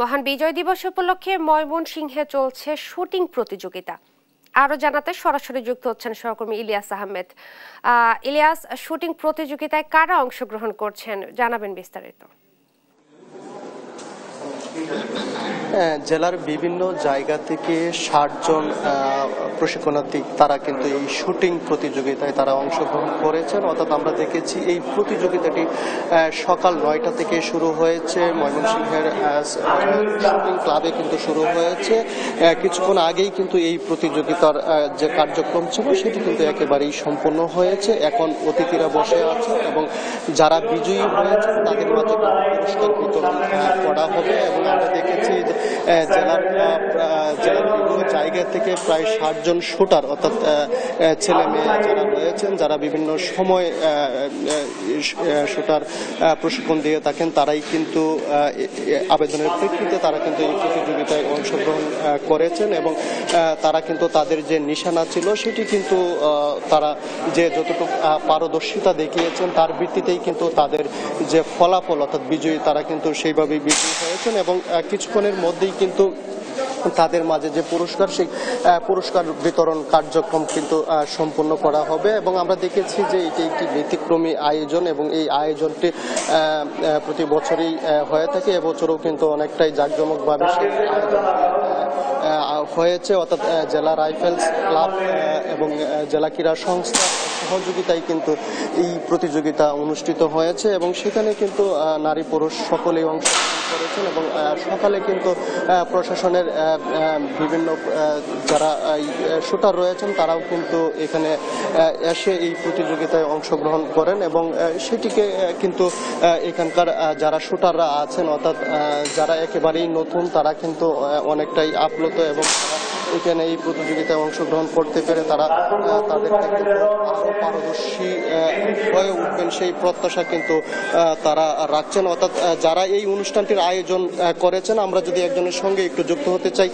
মহান বিজয় দিবস উপলক্ষে ময়মনসিংহে চলছে শুটিং প্রতিযোগিতা। আরো জানাতে সরাসরি যুক্ত হচ্ছেন সহকর্মী ইলিয়াস আহমেদ। ইলিয়াস, শুটিং প্রতিযোগিতায় কারা অংশগ্রহণ করছেন জানাবেন বিস্তারিত। জেলার বিভিন্ন জায়গা থেকে ৬০ জন প্রশিক্ষণার্থী তারা কিন্তু এই শুটিং প্রতিযোগিতায় তারা অংশগ্রহণ করেছেন। অর্থাৎ আমরা দেখেছি এই প্রতিযোগিতাটি সকাল ৯টা থেকে শুরু হয়েছে। ময়মনসিংহের শুটিং ক্লাবে কিন্তু শুরু হয়েছে। কিছুক্ষণ আগেই কিন্তু এই প্রতিযোগিতার যে কার্যক্রম ছিল সেটি কিন্তু একেবারেই সম্পন্ন হয়েছে। এখন অতিথিরা বসে আছেন এবং যারা বিজয়ী হয়েছেন তাদের মাঝে পুরস্কার বিতরণ করা হবে। এবং আমরা দেখেছি জেলার বিভিন্ন জায়গা থেকে প্রায় ৬০ জন শুটার অর্থাৎ ছেলে মেয়ে যারা রয়েছেন, যারা বিভিন্ন সময় শুটার প্রশিক্ষণ দিয়ে থাকেন, তারাই কিন্তু আবেদনের প্রেক্ষিতে তারা কিন্তু এই প্রতিযোগিতায় অংশগ্রহণ করেছেন এবং তারা কিন্তু তাদের যে নিশানা ছিল সেটি কিন্তু তারা যে যতটুকু পারদর্শিতা দেখিয়েছেন তার ভিত্তিতেই কিন্তু তাদের যে ফলাফল অর্থাৎ বিজয়ী তারা কিন্তু সেইভাবেই বিজয়ী হয়েছেন। এবং কিছুক্ষণের মধ্যেই কিন্তু তাদের মাঝে যে পুরস্কার সেই পুরস্কার বিতরণ কার্যক্রম কিন্তু সম্পন্ন করা হবে। এবং আমরা দেখেছি যে এটি একটি ব্যতিক্রমী আয়োজন এবং এই আয়োজনটি প্রতি বছরই হয়ে থাকে। এবছরও কিন্তু অনেকটাই জাঁকজমকভাবে সেই আয়োজন হয়েছে। অর্থাৎ জেলা রাইফেলস ক্লাব এবং জেলা ক্রীড়া সংস্থা সহযোগিতায় কিন্তু এই প্রতিযোগিতা অনুষ্ঠিত হয়েছে এবং সেখানে কিন্তু নারী পুরুষ সকলেই অংশগ্রহণ করেছেন। এবং সকালে কিন্তু প্রশাসনের বিভিন্ন যারা শুটার রয়েছেন তারাও কিন্তু এখানে এসে এই প্রতিযোগিতায় অংশগ্রহণ করেন এবং সেটিকে কিন্তু এখানকার যারা শুটাররা আছেন অর্থাৎ যারা একেবারেই নতুন তারা কিন্তু অনেকটাই আপ্লুত এবং এখানে এই প্রতিযোগিতায় অংশগ্রহণ করতে পেরে তারা তাদের ক্ষেত্রে আরো পারদর্শী হয়ে উঠবেন সেই প্রত্যাশা কিন্তু তারা রাখছেন। অর্থাৎ যারা এই অনুষ্ঠানটির আয়োজন করেছেন, আমরা যদি একজনের সঙ্গে একটু যুক্ত হতে চাই,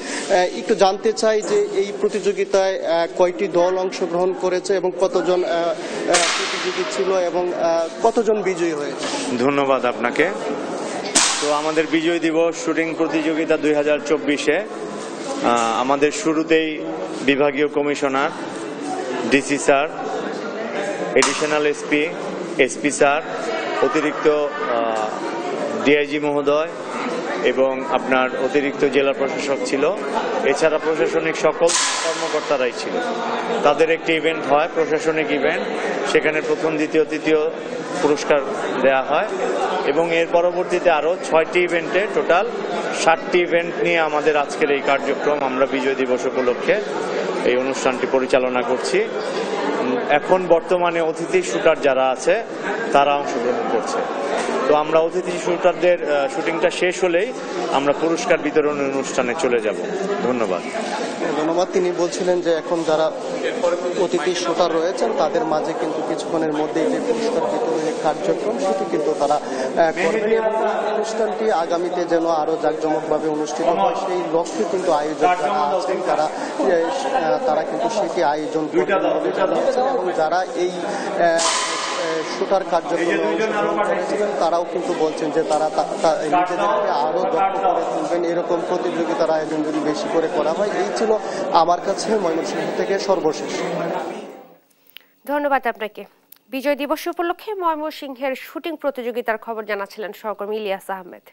একটু জানতে চাই যে এই প্রতিযোগিতায় কয়টি দল অংশগ্রহণ করেছে এবং কতজন প্রতিযোগী ছিল এবং কতজন বিজয়ী হয়েছে। ধন্যবাদ আপনাকে। তো আমাদের বিজয় দিবস শুটিং প্রতিযোগিতা 2024-এ আমাদের শুরুতেই বিভাগীয় commissioner, DC sir, additional SP sir, অতিরিক্ত ডিআইজি মহোদয় এবং আপনার অতিরিক্ত জেলা প্রশাসক ছিল, এছাড়া প্রশাসনিক সকল কর্মকর্তারাই ছিল। তাদের একটি ইভেন্ট হয়, প্রশাসনিক ইভেন্ট, সেখানে প্রথম দ্বিতীয় তৃতীয় পুরস্কার দেয়া হয় এবং এর পরবর্তীতে আরও 6টি ইভেন্টে টোটাল 60টি ইভেন্ট নিয়ে আমাদের আজকের এই কার্যক্রম, আমরা বিজয় দিবস উপলক্ষে এই অনুষ্ঠানটি পরিচালনা করছি। এখন বর্তমানে অতিথি শুটার যারা আছে তারা অংশগ্রহণ করছে। তো আমরা অতিথি শুটারদের শুটিংটা শেষ হলেই আমরা পুরস্কার বিতরণ অনুষ্ঠানে চলে যাব। ধন্যবাদ। তিনি বলছিলেন যে এখন যারা অতিথি শুটার রয়েছেন তাদের মাঝে কিন্তু কিছুক্ষণের মধ্যেই যে পুরস্কার বিতরণের কার্যক্রম সেটি কিন্তু তারা করবেন এবং অনুষ্ঠানটি আগামীতে যেন আরো জাঁকজমকভাবে অনুষ্ঠিত হয় সেই লক্ষ্যে কিন্তু আয়োজক যারা আছেন তারা কিন্তু সেটি আয়োজন করবেন বলে জানিয়েছেন। এবং যারা এই শুটার কার্যক্রমে অংশগ্রহণ করেছিলেন তারাও কিন্তু বলছেন যে তারা নিজেদেরকে আরো দক্ষ করে তুলবেন। এরকম প্রতিযোগিতার আয়োজন যদি বেশি করে করা হয়। এই ছিল আমার কাছে ময়মনসিংহ থেকে সর্বশেষ। ধন্যবাদ আপনাকে। বিজয় দিবস উপলক্ষে ময়মনসিংহের শুটিং প্রতিযোগিতার খবর জানাচ্ছিলেন সহকর্মী ইলিয়াস আহমেদ।